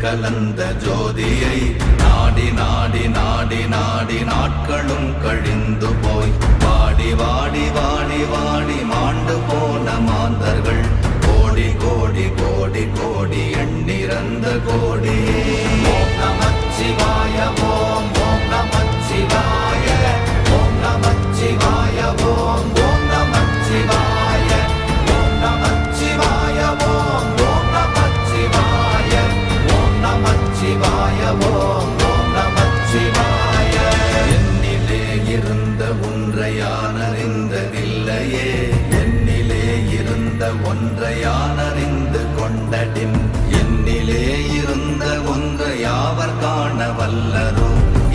கலந்த ஜோதியை நாடி நாடி நாடி நாடி நாட்களும் கழிந்து போய் வாடி வாடி வாடி வாடி மாண்டு போன மாந்தர்கள் கோடி கோடி கோடி கோடி எண்ணிறந்த கோடி. ஓம் நமச்சிவாய ஓம் ஓம் நமச்சிவாய ஓம் நமச்சிவாய ஓம் ஓம் நமச்சிவாய ஓம் நமச்சிவாய ஓம் ஓம் நமச்சிவாய ஓம் நமச்சிவாய ஓம் ஓம் நமச்சிவாய. என்னிலே இருந்த ஒன்றை யான் அறிந்ததில்லையே, என்னிலே இருந்த ஒன்றை யான் அறிந்து கொண்டடின், என்னிலே இருந்த ஒன்றை யாவர் காண வல்லரோ,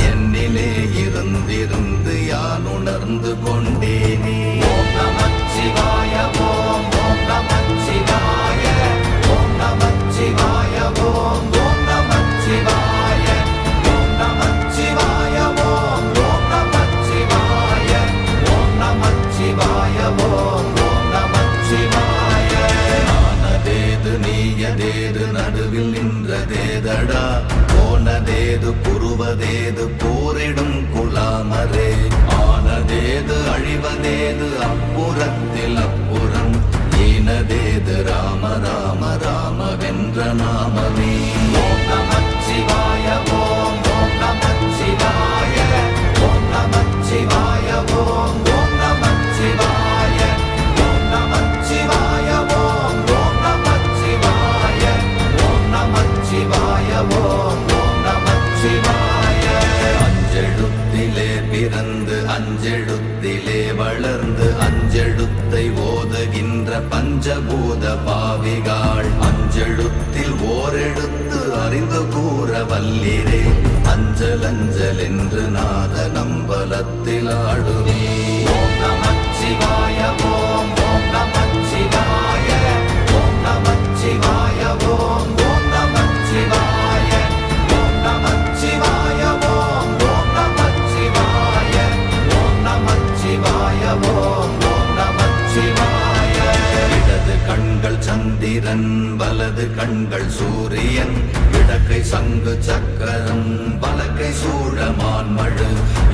என்னிலே இருந்திருந்து யான் உணர்ந்து கொண்டேனே. ஓம் நமச்சிவாய ஓம் ஓம் நமச்சிவாய ஓம் நமச்சிவாய ஓம் ஓம் நமச்சிவாய ஓம் நமச்சிவாய ஓம் ஓம் நமச்சிவாய ஓம் நமச்சிவாய ஓம் ஓம் நமச்சிவாய. ஆனதேது நீயதேது நடுவில் நின்றதேதடா, போனதேது புருவதேது போரிடும் குலாமரே, ஆனதேது அழிவதேது அப்புறத்தில் அப்புறம், ஈனதேது ராம ராம ராம வென்ற நாமமே. ஓம் நமச்சிவாய ஓம் ஓம் நமச்சிவாய ஓம் நமச்சிவாய ஓம் ஓம் நமச்சிவாய ஓம் நமச்சிவாய ஓம் ஓம் நமச்சிவாய ஓம் நமச்சிவாய ஓம் ஓம் நமச்சிவாய. அஞ்செழுத்திலே பிறந்து அஞ்செழுத்திலே வளர்ந்து அஞ்செழுத்தை ஓதுகின்ற பஞ்சபூத பாவிகாள், அஞ்செழுத்தில் ஓரெழுத்து அறிந்து கூற வல்லிரே, அஞ்சல் அஞ்சல் என்று நாத நம்பலத்தில் ஆடுவே. ஓம் நமச்சிவாய ஓம் ஓம் நமச்சிவாய ஓம் நமச்சிவாய ஓம் ஓம் நமச்சிவாய ஓம் நமச்சிவாய ஓம் ஓம் நமச்சிவாய ஓம் நமச்சிவாய ஓம் ஓம் நமச்சிவாய. இடது கண்கள் சந்திரன் வலது கண்கள் சூரியன், இடக்கை சங்கு சக்கரம் வலக்கை சூழமான் மழு,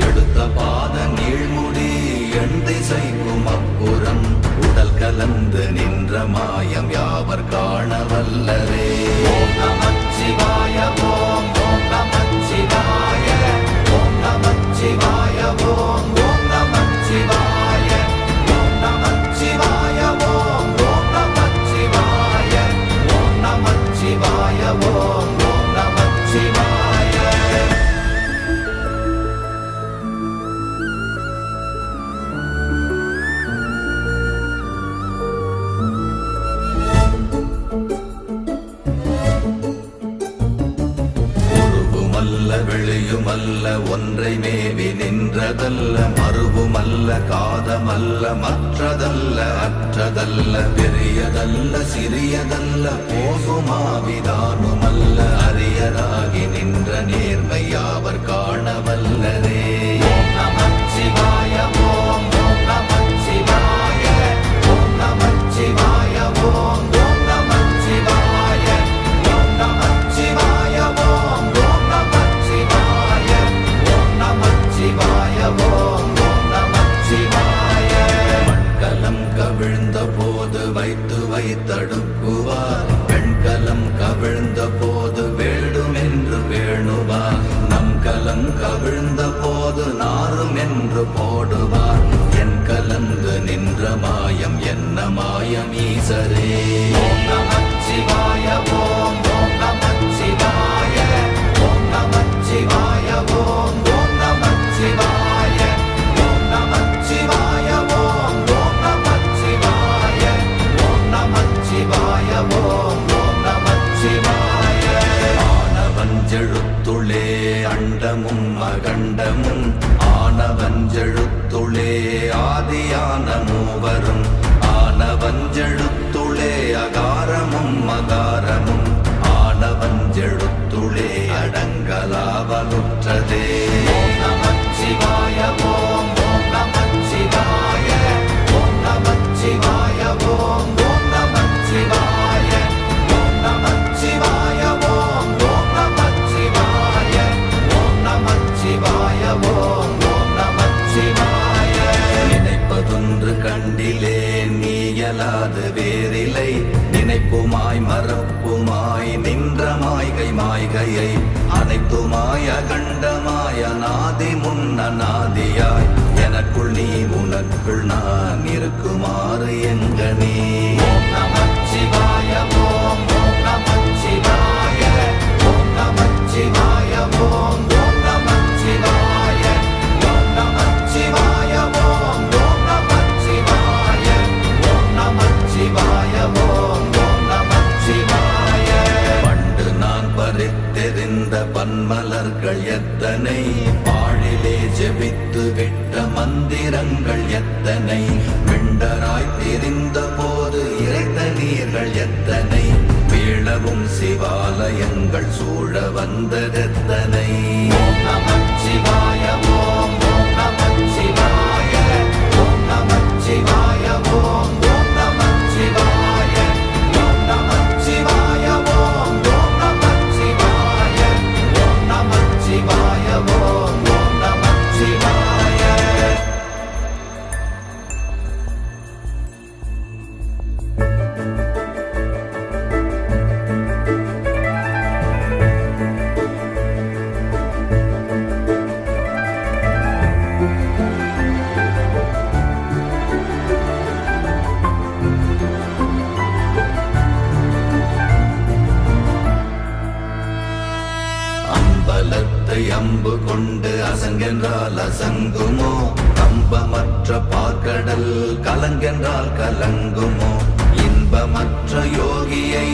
எடுத்த பாத நீழ்முடி எண் திசைக்கும் அப்புறம், உடல் கலந்து நின்ற மாயம் யாவர் காண வல்லரே. ஓம் நமச்சிவாய ஓம் ஓம் நமச்சிவாய ஓம் நமச்சிவாய ஓம் ஓம் நமச்சிவாய ஓம் நமச்சிவாய ஓம் ஓம் நமச்சிவாய ஓம் நமச்சிவாய ஓம் ஓம் நமச்சிவாய. உருவுமல்ல வெளியுமல்ல ஒன்றை மேவி நின்றதல்ல, மறுவுமல்ல காதமல்ல மற்றதல்ல அற்றதல்ல, பெரியதல்ல சிறியதல்ல போகுமாவிதானுமல்ல, அரியராகி நின்ற நேர்மை யாவர் காண வல்லரே. ஓம் நமச்சிவாய ஓம் ஓம் நமச்சிவாய ஓம் நமச்சிவாய ஓம் ஓம் நமச்சிவாய ஓம் நமச்சிவாய ஓம் ஓம் நமச்சிவாய ஓம் நமச்சிவாய ஓம் ஓம் நமச்சிவாய. மண்கலம் கவிழ்ந்த போது வைத்து வைத்தடுக்குவார், பெண்கலம் கவிழ்ந்த போது வேண்டும் என்று வேணுவார், நம் கலம் கவிழ்ந்த போது நாரும் என்று போடுவார், என் கலந்து நின்ற மாயம் என்ன மாயம் ஈசரே. ஓம் நமச்சிவாய ஓம் ஓம் நமச்சிவாய ஓம் நமச்சிவாய ஓம் ஓம் நமச்சிவாய ஓம் நமச்சிவாய ஓம் ஓம் நமச்சிவாய ஓம் நமச்சிவாய ஓம் ஓம் நமச்சிவாய. ஆனவஞ்செழுத்துளே அண்டமும் அகண்டமும், ஆனவஞ்செழுத்துளே ஆதியான மூவரும், ஆனவஞ்செழுத்துளே அகாரமும் அகாரமும், ஆனவஞ்செழுத்துளே அடங்கலாவலுற்றதே. ஓம் நமச்சிவாய ஓம் ஓம் நமச்சிவாய ஓம் நமச்சிவாய ஓம் ஓம் நமச்சிவாய ஓம் நமச்சிவாய ஓம் ஓம் அது வேறில்லை. நினைப்புமாய் மறப்புமாய் நின்ற மாய்கை மாய்கையை அனைத்துமாய் அகண்டமாய் அநாதி முன்னநாதியாய் எனக்குள் நீ உனக்குள் நான் இருக்குமாறு எங்கனே. ஓம் நமச்சிவாய ஓம் ஓம் நமச்சிவாய ஓம் நமச்சிவாய ஓம் ஓம் நமச்சிவாய ஓம் நமச்சிவாய ஓம் ஓம் நமச்சிவாய ஓம் நமச்சிவாய ஓம் ஓம் நமச்சிவாய. பண்டு நான் பறித்தெறிந்த பன்மலர்கள் எத்தனை, பாழிலே ஜெபித்து விட்ட மந்திரங்கள் எத்தனை, மிண்டராய் தெரிந்த போது இறைத்த நீர்கள் எத்தனை, வீழவும் சிவாலயங்கள் சூழ வந்ததெத்தனை. ஓம் நமச்சிவாய ஓம் ஓம் நமச்சிவாய ஓம் நமச்சிவாய ஓம் ஓம் நமச்சிவாய ஓம் நமச்சிவாய ஓம் ஓம் நமச்சிவாய ஓம் நமச்சிவாய ஓம் ஓம் நமச்சிவாய. அம்பலத்தை அம்பு கொண்டு அசங்கென்றால் அசங்குமோ, கம்பமற்ற பார்க்கடல் கலங்கென்றால் கலங்குமோ, இன்பமற்ற யோகியை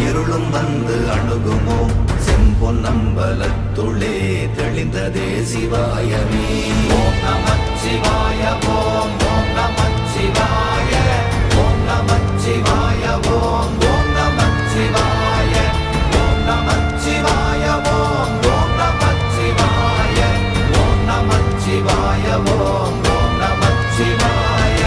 இருளும் வந்து அணுகுமோ, செம்பொன்னம்பலத்துளே தெளிந்ததே சிவாயமே. ஓம் நமச்சிவாய ஓம் ஓம் நமச்சிவாய ஓம் நமச்சிவாய ஓம் ஓம் நமச்சிவாய ஓம் நமச்சிவாய ஓம் ஓம் நமச்சிவாய ஓம் நமச்சிவாய ஓம் ஓம் நமச்சிவாய.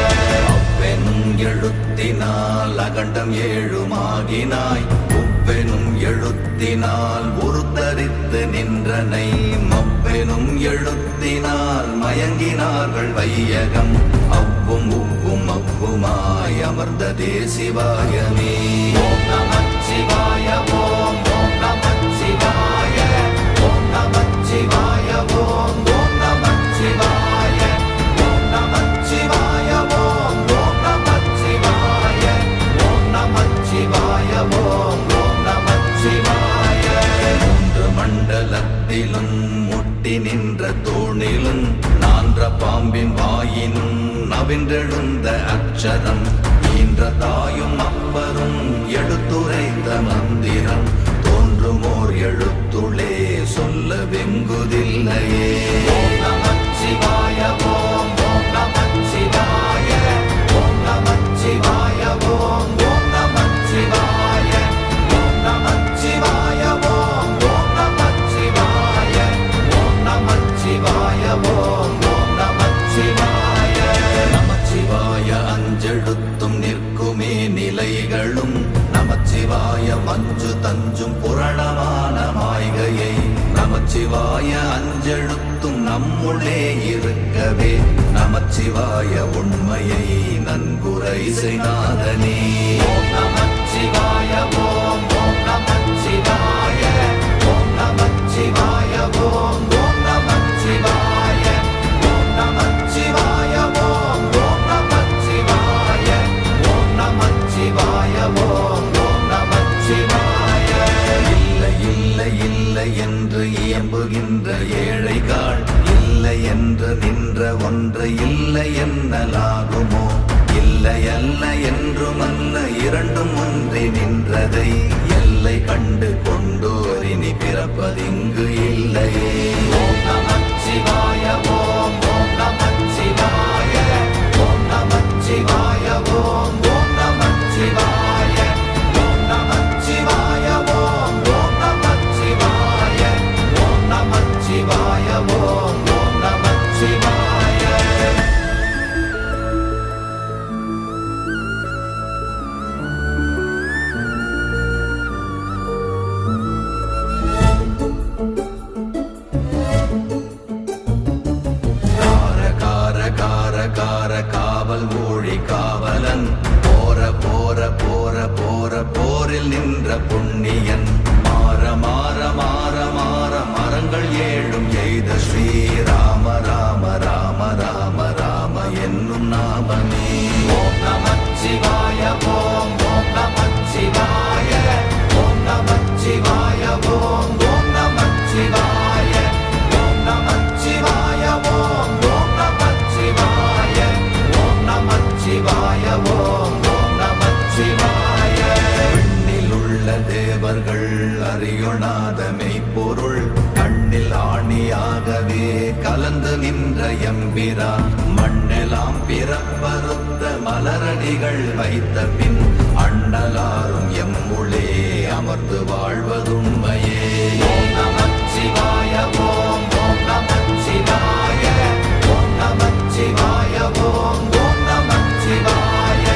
அவ்வெனும் எழுத்தினால் அகண்டம் ஏழுமாகினாய், உவ்வெனும் எழுத்தினால் உருத்தரித்து நின்றனை, மவ்வெனும் எழுத்தினால் மயங்கினார்கள் வையகம், அவ்வும் உவ்வும் அவ்வுமாய் அமர்ந்ததே சிவாயமே. ஓம் நமச்சிவாய ஓம் ஓம் நமச்சிவாய ஓம் நமச்சிவாய ஓம் ஓம் நமச்சிவாய ஓம் நமச்சிவாய ஓம் ஓம் நமச்சிவாய ஓம் நமச்சிவாய ஓம் ஓம் நமச்சிவாய. மூன்று மண்டலத்திலும் முட்டி நின்ற தூணிலும் நான்ற பாம்பின் வாயினும் நவின்றெழுந்த அக்ஷரம், ஈன்ற தாயும் அப்பரும் எடுத்துரைத்த மந்திரம், தோன்றுமோர் எழுத்துளே சொல்ல வெங்குதில்லையே. ஓம் நமச்சிவாய ஓம் ஓம் நமச்சிவாய ஓம் நமச்சிவாய ஓம் ஓம் நமச்சிவாய ஓம் நமச்சிவாய ஓம் ஓம் நமச்சிவாய ஓம் நமச்சிவாய ஓம் ஓம் நமச்சிவாய. நமச்சிவாய அஞ்செழுத்தும் நிற்குமே நிலைகளும், நமச்சிவாய மஞ்சு தஞ்சும் புரணமான மாய்கையை, நமச்சிவாய அஞ்செழுத்தும் நம்முள்ளே இருக்கவே, நமச்சிவாய உண்மையை நன்குரை செய்நாதனே. ஓம் நமச்சிவாய ஓம் ஓம் நமச்சிவாய ஓம் நமச்சிவாய ஓம் ஓம் நமச்சிவாய ஓம் நமச்சிவாய ஓம் ஓம் நமச்சிவாய ஓம் நமச்சிவாய ஓம் ஓம் நமச்சிவாய. இல்லை இல்லை இல்லை என்று இயம்புகின்ற ஏழைகாள், இல்லை என்று நின்ற ஒன்று இல்லை என்னலாகுமோ, இல்லை அல்ல என்றுமல்ல இரண்டும் ஒன்றி நின்றதை, எல்லை கண்டு கொண்டோரினி பிறப்பதிங்கு இல்லையே. ஓம் நமச்சிவாய ஓம் ஓம் நமச்சிவாய ஓம் நமச்சிவாய ஓம் ஓம் நமச்சிவாய ஓம் நமச்சிவாய ஓம் ஓம் நமச்சிவாய ஓம் நமச்சிவாய ஓம் ஓம் நமச்சிவாய. கலந்து நின்ற எம்பிரான் மண்ணெல்லாம் பிறப்பறுத்த மலரடிகள் வைத்த பின் அண்ணலாரும் எம்முளே அமர்ந்து வாழ்வதுண்மையே. ஓம் நமச்சிவாய ஓம் ஓம் நமச்சிவாய ஓம் நமச்சிவாய ஓம் ஓம் நமச்சிவாய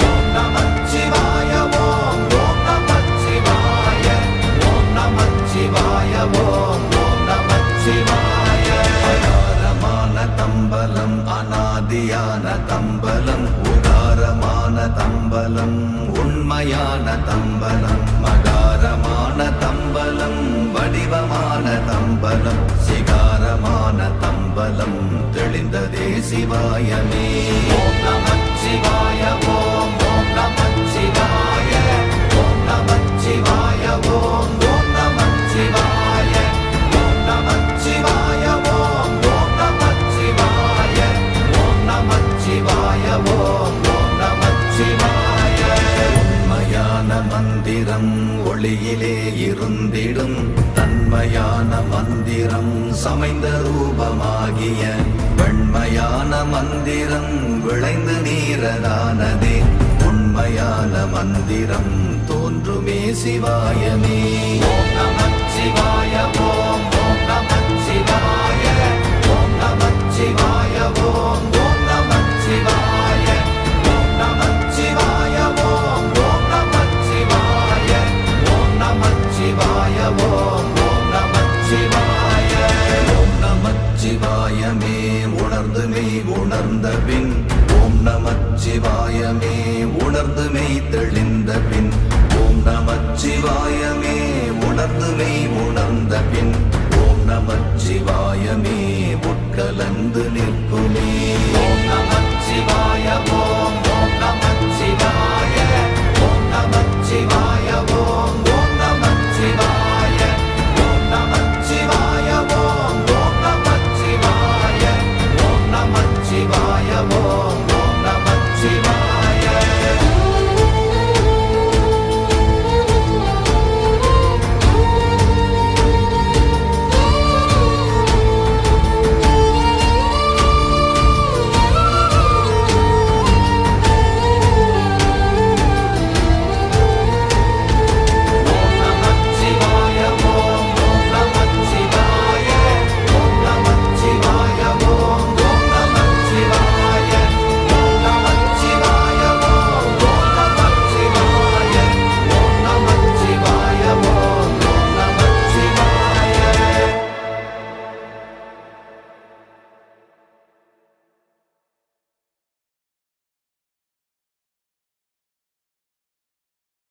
ஓம் நமச்சிவாய ஓம் ஓம் நமச்சிவாய ஓம் நமச்சிவாய ஓம் ஓம் நமச்சிவாய. அகாரமான தம்பலம் அநாதியான தம்பலம் உகாரமான தம்பலம் உண்மையான தம்பலம் மகாரமான தம்பலம் வடிவமான தம்பலம் சிகாரமான தம்பலம் தெளிந்ததே சிவாயமே. ஓம் நமச்சிவாய ஓம் ஓம் நமச்சிவாய ஓம் நமச்சிவாய ஓம் ஓம் நமச்சிவாய ஓம் நமச்சிவாய ஓம் ஓம் நமச்சிவாய ஓம் நமச்சிவாய ஓம் ஓம் நமச்சிவாய. உண்மையான மந்திரம் ஒளியிலே இருந்திடும் தன்மையான மந்திரம் சமைந்த ரூபமாகிய வெண்மையான மந்திரம் விளைந்து நீரதானதே உண்மையான மந்திரம் தோன்றுமே சிவாயமே. ஓம் நமச்சிவாய ஓம் ஓம் நமச்சிவாய ஓம் நமச்சிவாய ஓம் ஓம் நமச்சிவாய ஓம் நமச்சிவாய ஓம் ஓம் நமச்சிவாய ஓம் நமச்சிவாய ஓம் ஓம் நமச்சிவாய. ஓம் நமச்சிவாயமே உணர்ந்து மெய் உணர்ந்த பின் ஓம் நமச்சிவாயமே உணர்ந்து மெய் தெளிந்த பின் ஓம் நமச்சிவாயமே உணர்ந்து மெய் உணர்ந்த பின் ஓம் நமச்சிவாயமே உட்கலந்து நிற்குமே. ஓம் நமச்சிவாய